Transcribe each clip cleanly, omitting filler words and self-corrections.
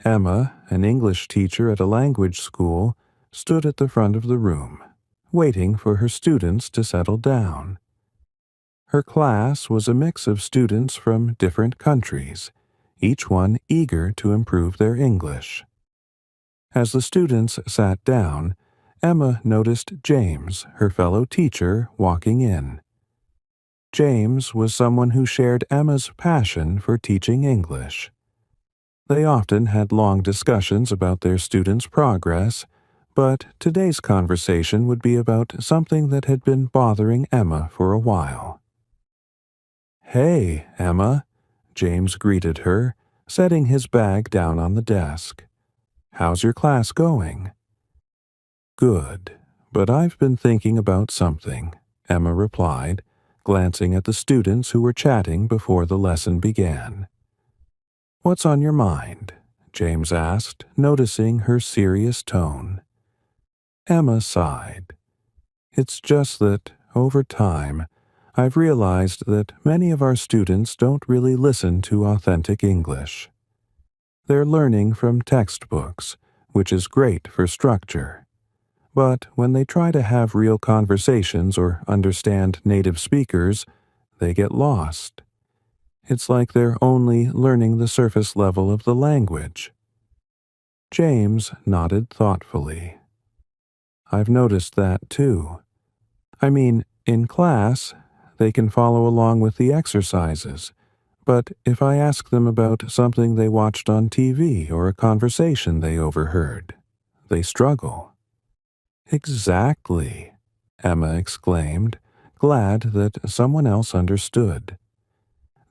Emma, an English teacher at a language school, stood at the front of the room, waiting for her students to settle down. Her class was a mix of students from different countries, each one eager to improve their English. As the students sat down, Emma noticed James, her fellow teacher, walking in. James was someone who shared Emma's passion for teaching English. They often had long discussions about their students' progress, but today's conversation would be about something that had been bothering Emma for a while. "Hey, Emma," James greeted her, setting his bag down on the desk. "How's your class going?" "Good, but I've been thinking about something," Emma replied, glancing at the students who were chatting before the lesson began. "What's on your mind?" James asked, noticing her serious tone. Emma sighed. "It's just that, over time, I've realized that many of our students don't really listen to authentic English. They're learning from textbooks, which is great for structure. But when they try to have real conversations or understand native speakers, they get lost. It's like they're only learning the surface level of the language." James nodded thoughtfully. "I've noticed that too. I mean, in class, they can follow along with the exercises, but if I ask them about something they watched on TV or a conversation they overheard, they struggle." "Exactly," Emma exclaimed, glad that someone else understood.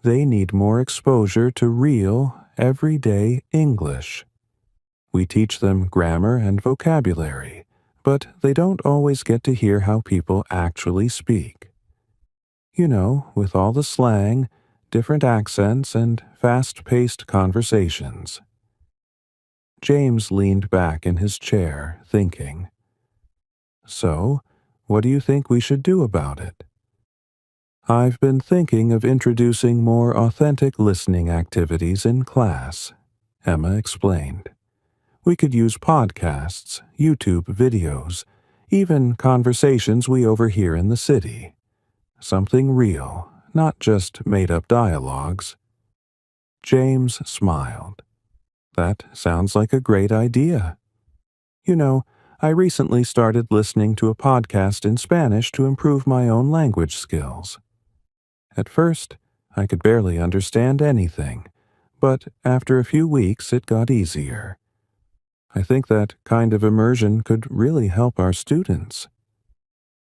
"They need more exposure to real, everyday English. We teach them grammar and vocabulary, but they don't always get to hear how people actually speak. You know, with all the slang, different accents, and fast-paced conversations." James leaned back in his chair, thinking. "So, what do you think we should do about it?" "I've been thinking of introducing more authentic listening activities in class," Emma explained. "We could use podcasts, YouTube videos, even conversations we overhear in the city. Something real, not just made-up dialogues." James smiled. "That sounds like a great idea. You know, I recently started listening to a podcast in Spanish to improve my own language skills. At first, I could barely understand anything, but after a few weeks it got easier. I think that kind of immersion could really help our students."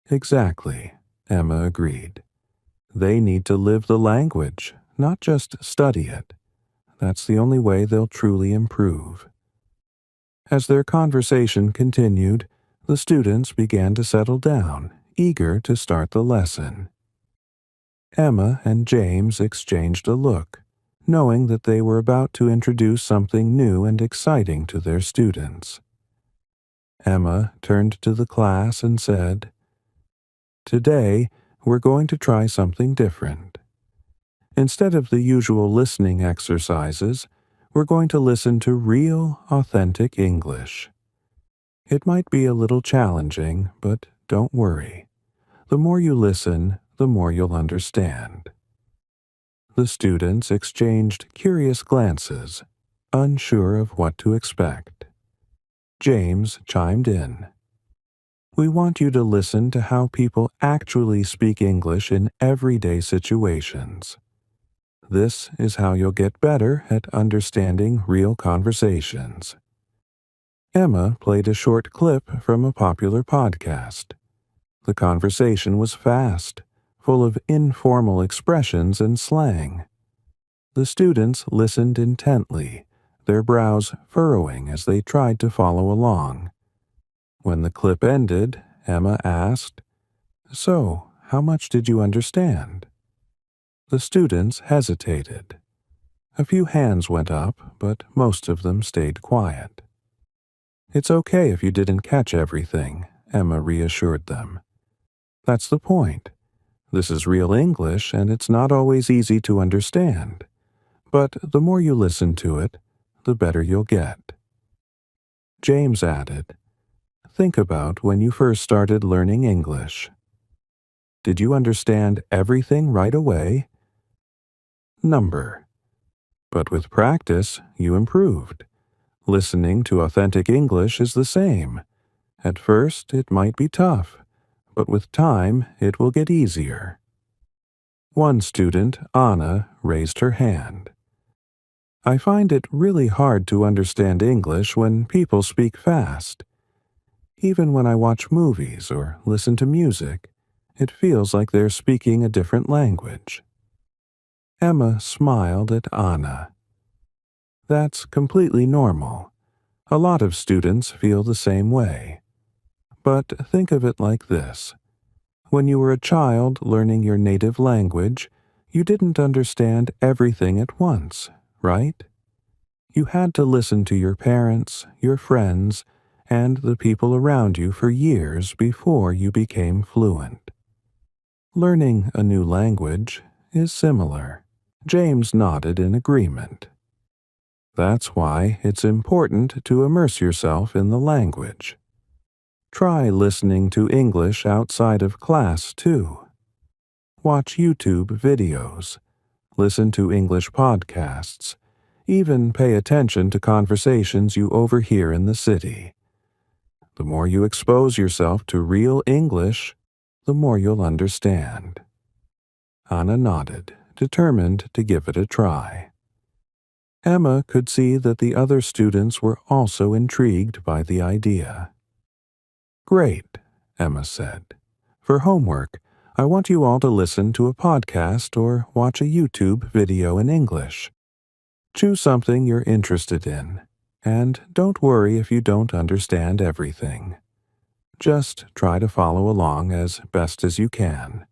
"Exactly," Emma agreed. "They need to live the language, not just study it. That's the only way they'll truly improve." As their conversation continued, the students began to settle down, eager to start the lesson. Emma and James exchanged a look, knowing that they were about to introduce something new and exciting to their students. Emma turned to the class and said, "Today, we're going to try something different. Instead of the usual listening exercises, we're going to listen to real, authentic English. It might be a little challenging, but don't worry. The more you listen, the more you'll understand." The students exchanged curious glances, unsure of what to expect. James chimed in. "We want you to listen to how people actually speak English in everyday situations. This is how you'll get better at understanding real conversations." Emma played a short clip from a popular podcast. The conversation was fast, full of informal expressions and slang. The students listened intently, their brows furrowing as they tried to follow along. When the clip ended, Emma asked, "So, how much did you understand?" The students hesitated. A few hands went up, but most of them stayed quiet. "It's okay if you didn't catch everything," Emma reassured them. "That's the point. This is real English, and it's not always easy to understand. But the more you listen to it, the better you'll get. James added, think about when you first started learning English. Did you understand everything right away? Number. But with practice, you improved. Listening to authentic English is the same. At first, it might be tough, but with time, it will get easier. One student, Anna, raised her hand. I find it really hard to understand English when people speak fast. Even when I watch movies or listen to music, it feels like they're speaking a different language. Emma smiled at Anna. That's completely normal. A lot of students feel the same way. But think of it like this. When you were a child learning your native language, you didn't understand everything at once, right? You had to listen to your parents, your friends, and the people around you for years before you became fluent. Learning a new language is similar. James nodded in agreement. That's why it's important to immerse yourself in the language. Try listening to English outside of class, too. Watch YouTube videos, listen to English podcasts, even pay attention to conversations you overhear in the city. The more you expose yourself to real English, the more you'll understand. Anna nodded, determined to give it a try. Emma could see that the other students were also intrigued by the idea. Great, Emma said. For homework, I want you all to listen to a podcast or watch a YouTube video in English. Choose something you're interested in, and don't worry if you don't understand everything. Just try to follow along as best as you can.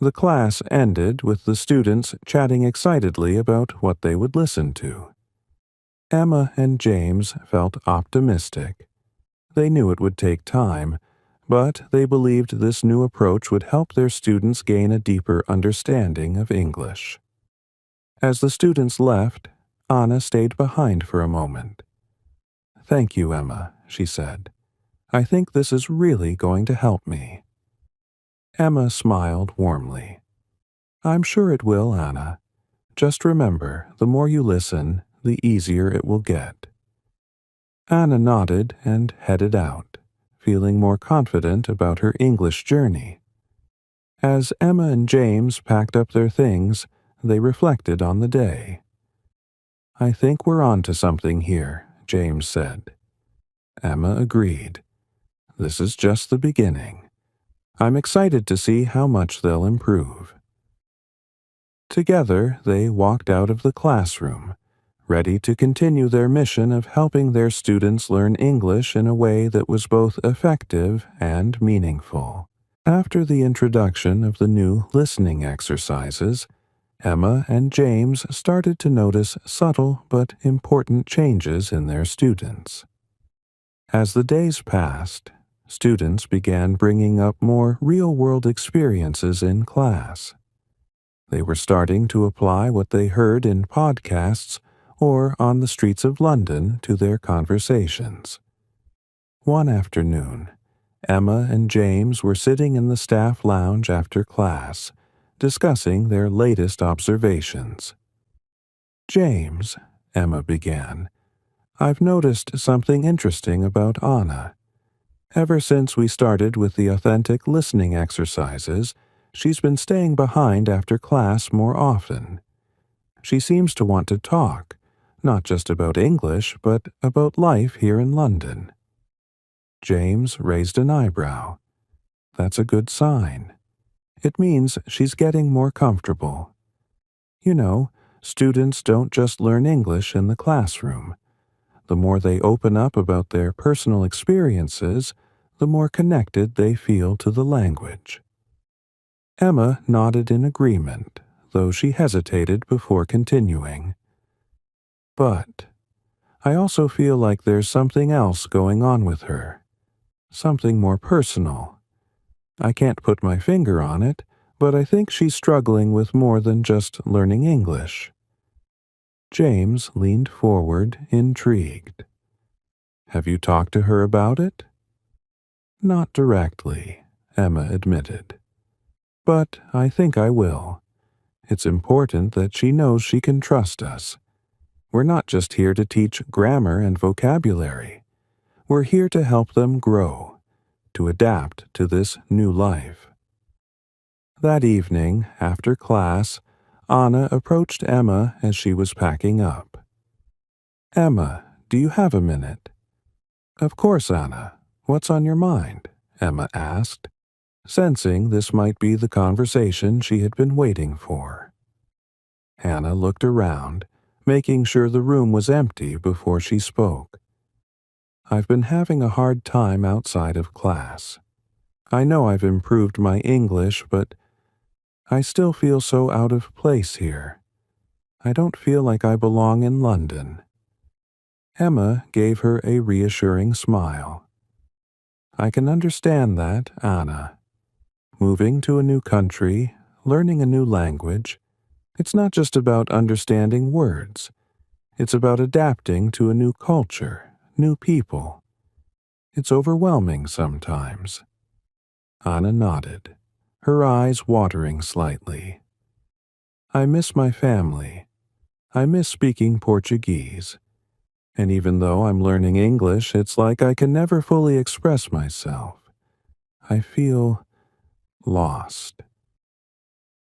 The class ended with the students chatting excitedly about what they would listen to. Emma and James felt optimistic. They knew it would take time, but they believed this new approach would help their students gain a deeper understanding of English. As the students left, Anna stayed behind for a moment. Thank you, Emma, she said. I think this is really going to help me. Emma smiled warmly. I'm sure it will, Anna. Just remember, the more you listen, the easier it will get. Anna nodded and headed out, feeling more confident about her English journey. As Emma and James packed up their things, they reflected on the day. I think we're on to something here, James said. Emma agreed. This is just the beginning. I'm excited to see how much they'll improve. Together, they walked out of the classroom, ready to continue their mission of helping their students learn English in a way that was both effective and meaningful. After the introduction of the new listening exercises, Emma and James started to notice subtle but important changes in their students. As the days passed, students began bringing up more real-world experiences in class. They were starting to apply what they heard in podcasts or on the streets of London to their conversations. One afternoon, Emma and James were sitting in the staff lounge after class, discussing their latest observations. James, Emma began, I've noticed something interesting about Anna. Ever since we started with the authentic listening exercises, she's been staying behind after class more often. She seems to want to talk, not just about English, but about life here in London. James raised an eyebrow. That's a good sign. It means she's getting more comfortable. You know, students don't just learn English in the classroom. The more they open up about their personal experiences, the more connected they feel to the language. Emma nodded in agreement, though she hesitated before continuing. But I also feel like there's something else going on with her. Something more personal. I can't put my finger on it, but I think she's struggling with more than just learning English. James leaned forward, intrigued. Have you talked to her about it? Not directly, Emma admitted. But I think I will. It's important that she knows she can trust us. We're not just here to teach grammar and vocabulary. We're here to help them grow, to adapt to this new life. That evening, after class, Anna approached Emma as she was packing up. Emma, do you have a minute? Of course, Anna. What's on your mind? Emma asked, sensing this might be the conversation she had been waiting for. Anna looked around, making sure the room was empty before she spoke. I've been having a hard time outside of class. I know I've improved my English, but I still feel so out of place here. I don't feel like I belong in London. Emma gave her a reassuring smile. I can understand that, Anna. Moving to a new country, learning a new language, it's not just about understanding words. It's about adapting to a new culture, new people. It's overwhelming sometimes. Anna nodded, her eyes watering slightly. I miss my family. I miss speaking Portuguese. And even though I'm learning English, it's like I can never fully express myself. I feel lost.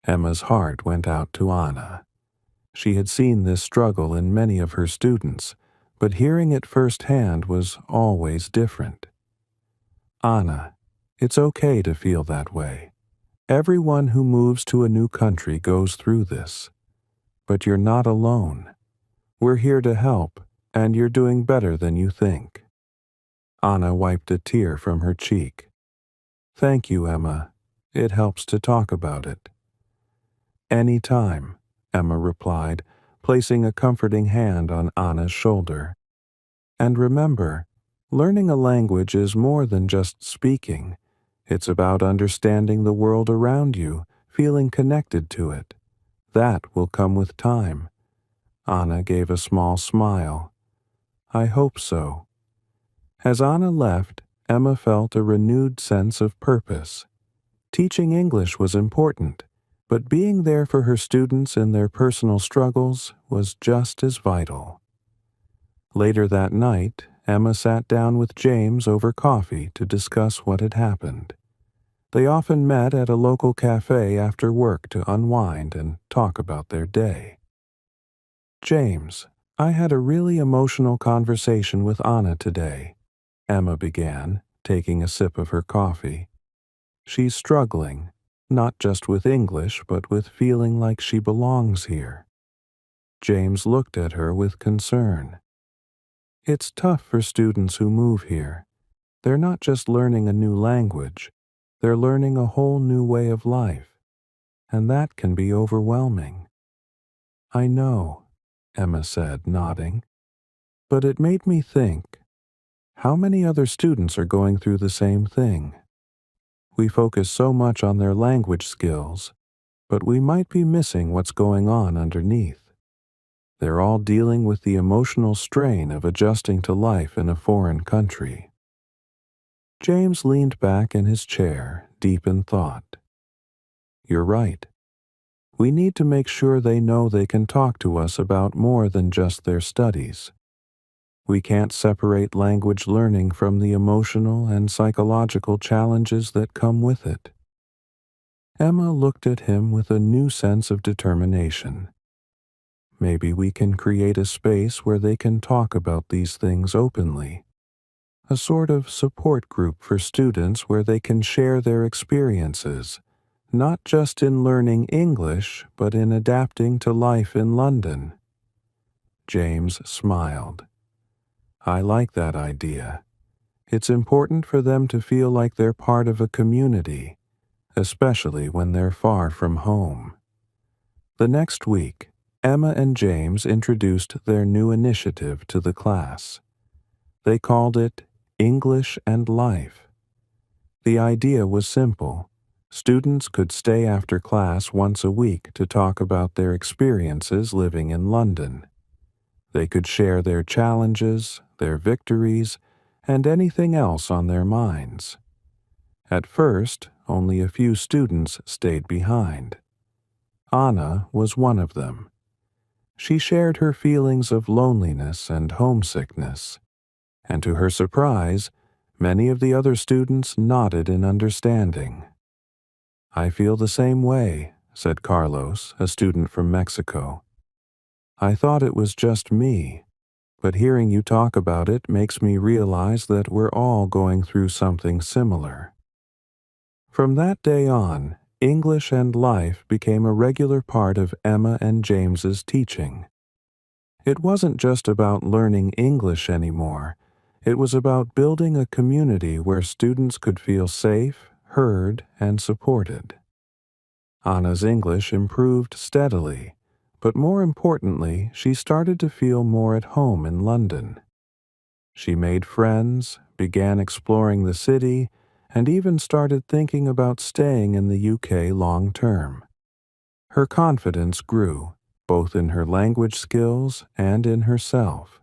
Emma's heart went out to Anna. She had seen this struggle in many of her students, but hearing it firsthand was always different. Anna, it's okay to feel that way. Everyone who moves to a new country goes through this. But you're not alone. We're here to help, and you're doing better than you think. Anna wiped a tear from her cheek. Thank you, Emma. It helps to talk about it. Any time, Emma replied, placing a comforting hand on Anna's shoulder. And remember, learning a language is more than just speaking. It's about understanding the world around you, feeling connected to it. That will come with time. Anna gave a small smile. I hope so. As Anna left, Emma felt a renewed sense of purpose. Teaching English was important, but being there for her students in their personal struggles was just as vital. Later that night, Emma sat down with James over coffee to discuss what had happened. They often met at a local cafe after work to unwind and talk about their day. James, I had a really emotional conversation with Anna today, Emma began, taking a sip of her coffee. She's struggling, not just with English, but with feeling like she belongs here. James looked at her with concern. It's tough for students who move here. They're not just learning a new language, they're learning a whole new way of life, and that can be overwhelming. I know, Emma said, nodding, but it made me think, how many other students are going through the same thing? We focus so much on their language skills, but we might be missing what's going on underneath. They're all dealing with the emotional strain of adjusting to life in a foreign country. James leaned back in his chair, deep in thought. You're right. We need to make sure they know they can talk to us about more than just their studies. We can't separate language learning from the emotional and psychological challenges that come with it. Emma looked at him with a new sense of determination. Maybe we can create a space where they can talk about these things openly. A sort of support group for students where they can share their experiences, not just in learning English, but in adapting to life in London. James smiled. I like that idea. It's important for them to feel like they're part of a community, especially when they're far from home. The next week, Emma and James introduced their new initiative to the class. They called it English and Life. The idea was simple. Students could stay after class once a week to talk about their experiences living in London. They could share their challenges, their victories, and anything else on their minds. At first, only a few students stayed behind. Anna was one of them. She shared her feelings of loneliness and homesickness, and to her surprise, many of the other students nodded in understanding. "I feel the same way," said Carlos, a student from Mexico. "I thought it was just me, but hearing you talk about it makes me realize that we're all going through something similar." From that day on, English and life became a regular part of Emma and James's teaching. It wasn't just about learning English anymore. It was about building a community where students could feel safe, heard, and supported. Anna's English improved steadily, but more importantly, she started to feel more at home in London. She made friends, began exploring the city, and even started thinking about staying in the UK long term. Her confidence grew, both in her language skills and in herself.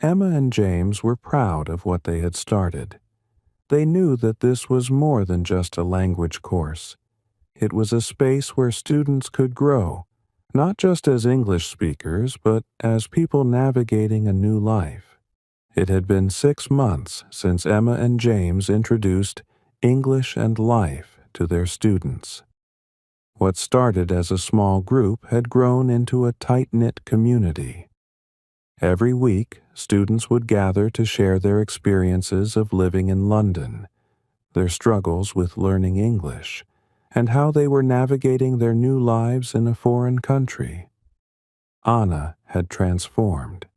Emma and James were proud of what they had started. They knew that this was more than just a language course. It was a space where students could grow, not just as English speakers, but as people navigating a new life. It had been 6 months since Emma and James introduced English and Life to their students. What started as a small group had grown into a tight-knit community. Every week, students would gather to share their experiences of living in London, their struggles with learning English, and how they were navigating their new lives in a foreign country. Anna had transformed.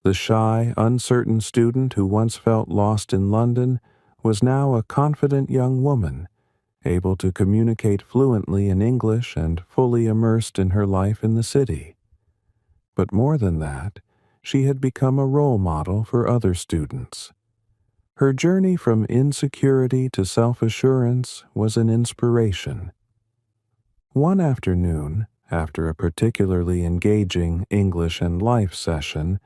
The shy, uncertain student who once felt lost in London was now a confident young woman, able to communicate fluently in English and fully immersed in her life in the city. But more than that, she had become a role model for other students. Her journey from insecurity to self-assurance was an inspiration. One afternoon, after a particularly engaging English and Life session,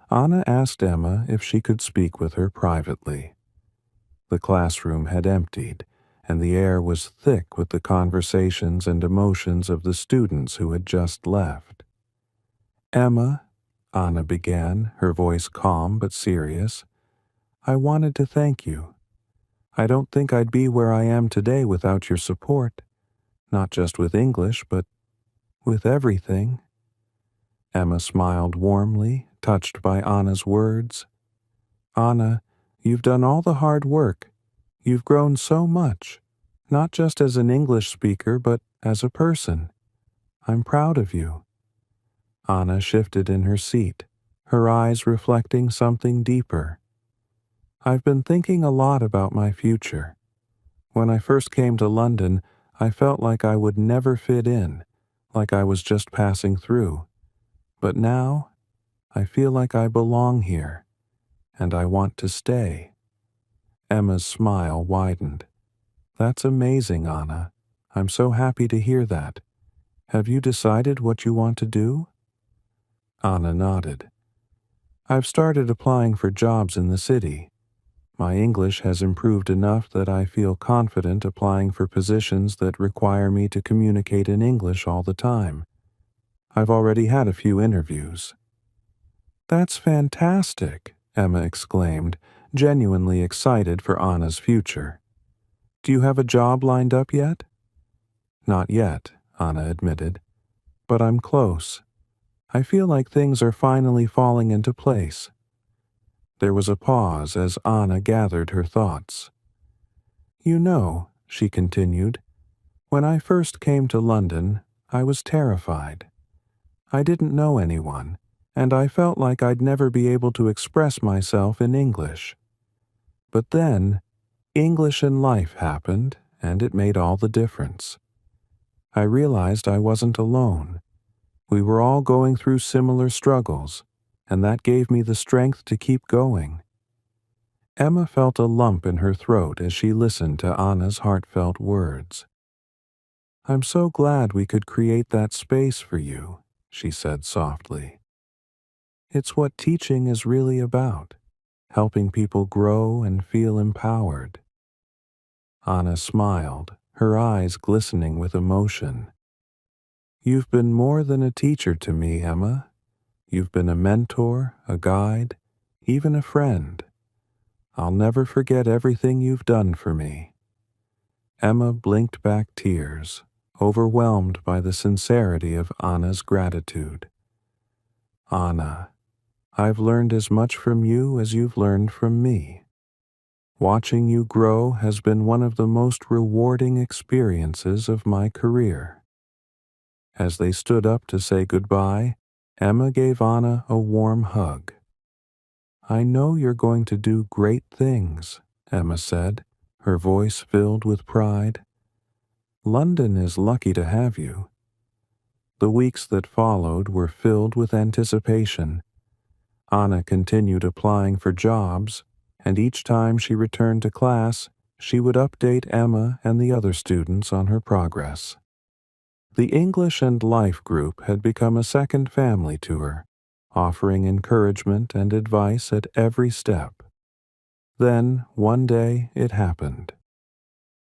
Anna asked Emma if she could speak with her privately. The classroom had emptied, and the air was thick with the conversations and emotions of the students who had just left. "Emma," Anna began, her voice calm but serious, "I wanted to thank you. I don't think I'd be where I am today without your support, not just with English, but with everything." Emma smiled warmly, touched by Anna's words. "Anna, you've done all the hard work. You've grown so much, not just as an English speaker, but as a person. I'm proud of you." Anna shifted in her seat, her eyes reflecting something deeper. "I've been thinking a lot about my future. When I first came to London, I felt like I would never fit in, like I was just passing through. But now, I feel like I belong here, and I want to stay." Emma's smile widened. "That's amazing, Anna. I'm so happy to hear that. Have you decided what you want to do?" Anna nodded. "I've started applying for jobs in the city. My English has improved enough that I feel confident applying for positions that require me to communicate in English all the time. I've already had a few interviews." "That's fantastic," Emma exclaimed, genuinely excited for Anna's future. "Do you have a job lined up yet?" "Not yet," Anna admitted, "but I'm close. I feel like things are finally falling into place." There was a pause as Anna gathered her thoughts. "You know," she continued, "when I first came to London, I was terrified. I didn't know anyone, and I felt like I'd never be able to express myself in English. But then, English and Life happened, and it made all the difference. I realized I wasn't alone. We were all going through similar struggles, and that gave me the strength to keep going." Emma felt a lump in her throat as she listened to Anna's heartfelt words. "I'm so glad we could create that space for you," she said softly. It's what teaching is really about, helping people grow and feel empowered. Anna smiled, her eyes glistening with emotion. You've been more than a teacher to me, Emma. You've been a mentor, a guide, even a friend. I'll never forget everything you've done for me. Emma blinked back tears, overwhelmed by the sincerity of Anna's gratitude. Anna, I've learned as much from you as you've learned from me. Watching you grow has been one of the most rewarding experiences of my career. As they stood up to say goodbye, Emma gave Anna a warm hug. I know you're going to do great things, Emma said, her voice filled with pride. London is lucky to have you. The weeks that followed were filled with anticipation. Anna continued applying for jobs, and each time she returned to class, she would update Emma and the other students on her progress. The English and Life group had become a second family to her, offering encouragement and advice at every step. Then, one day, it happened.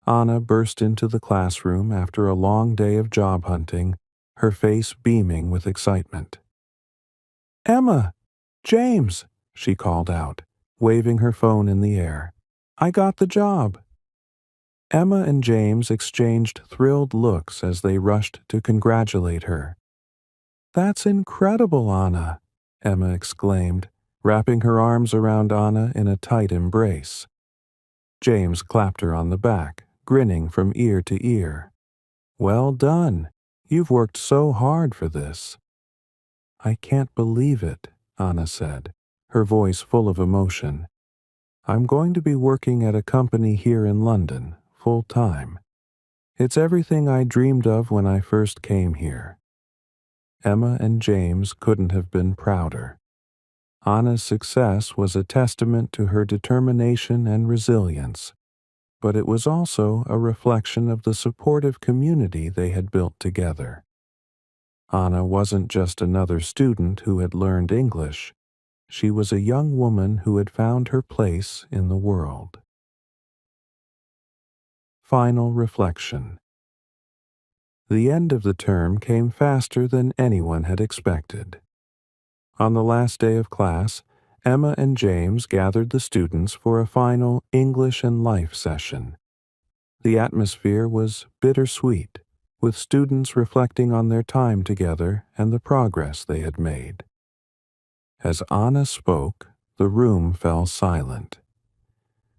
Anna burst into the classroom after a long day of job hunting, her face beaming with excitement. Emma! James! She called out, waving her phone in the air. I got the job! Emma and James exchanged thrilled looks as they rushed to congratulate her. That's incredible, Anna! Emma exclaimed, wrapping her arms around Anna in a tight embrace. James clapped her on the back, grinning from ear to ear. Well done! You've worked so hard for this. I can't believe it, Anna said, her voice full of emotion. I'm going to be working at a company here in London, full-time. It's everything I dreamed of when I first came here. Emma and James couldn't have been prouder. Anna's success was a testament to her determination and resilience, but it was also a reflection of the supportive community they had built together. Anna wasn't just another student who had learned English. She was a young woman who had found her place in the world. Final reflection. The end of the term came faster than anyone had expected. On the last day of class, Emma and James gathered the students for a final English and Life session. The atmosphere was bittersweet, with students reflecting on their time together and the progress they had made. As Anna spoke, the room fell silent.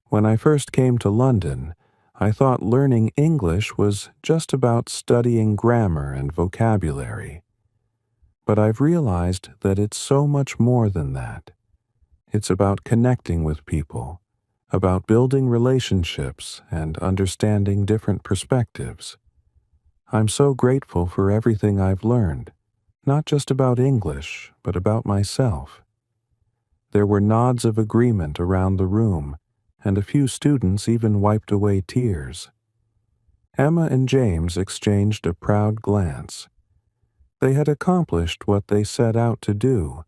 When I first came to London, I thought learning English was just about studying grammar and vocabulary. But I've realized that it's so much more than that. It's about connecting with people, about building relationships and understanding different perspectives. I'm so grateful for everything I've learned, not just about English, but about myself. There were nods of agreement around the room, and a few students even wiped away tears. Emma and James exchanged a proud glance. They had accomplished what they set out to do,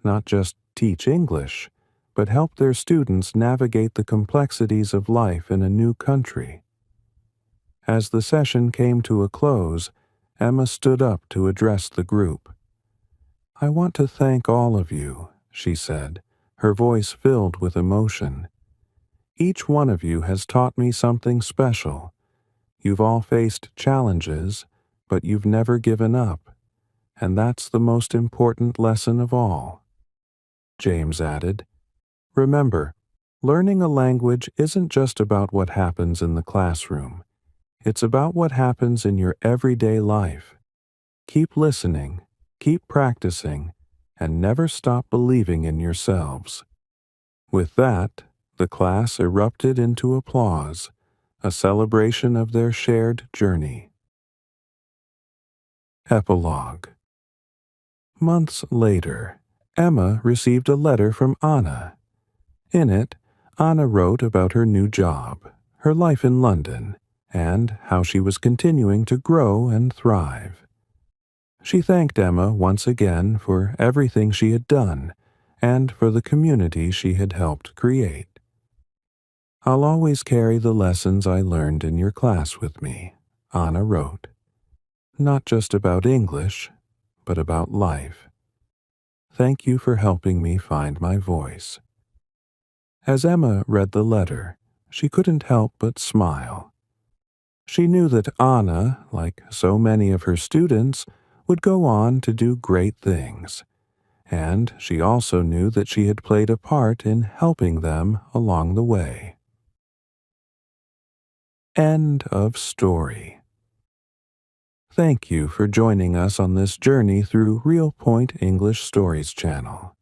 not just teach English, but help their students navigate the complexities of life in a new country. As the session came to a close, Emma stood up to address the group. I want to thank all of you, she said, her voice filled with emotion. Each one of you has taught me something special. You've all faced challenges, but you've never given up, and that's the most important lesson of all. James added, remember, learning a language isn't just about what happens in the classroom. It's about what happens in your everyday life. Keep listening, keep practicing, and never stop believing in yourselves. With that, the class erupted into applause, a celebration of their shared journey. Epilogue. Months later, Emma received a letter from Anna. In it, Anna wrote about her new job, her life in London, and how she was continuing to grow and thrive. She thanked Emma once again for everything she had done and for the community she had helped create. I'll always carry the lessons I learned in your class with me, Anna wrote. Not just about English, but about life. Thank you for helping me find my voice. As Emma read the letter, she couldn't help but smile. She knew that Anna, like so many of her students, would go on to do great things, and she also knew that she had played a part in helping them along the way. End of story. Thank you for joining us on this journey through Real Point English Stories channel.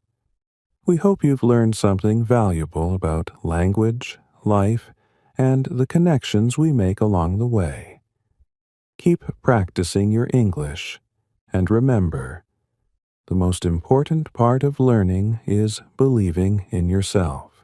We hope you've learned something valuable about language, life, and the connections we make along the way. Keep practicing your English, and remember, the most important part of learning is believing in yourself.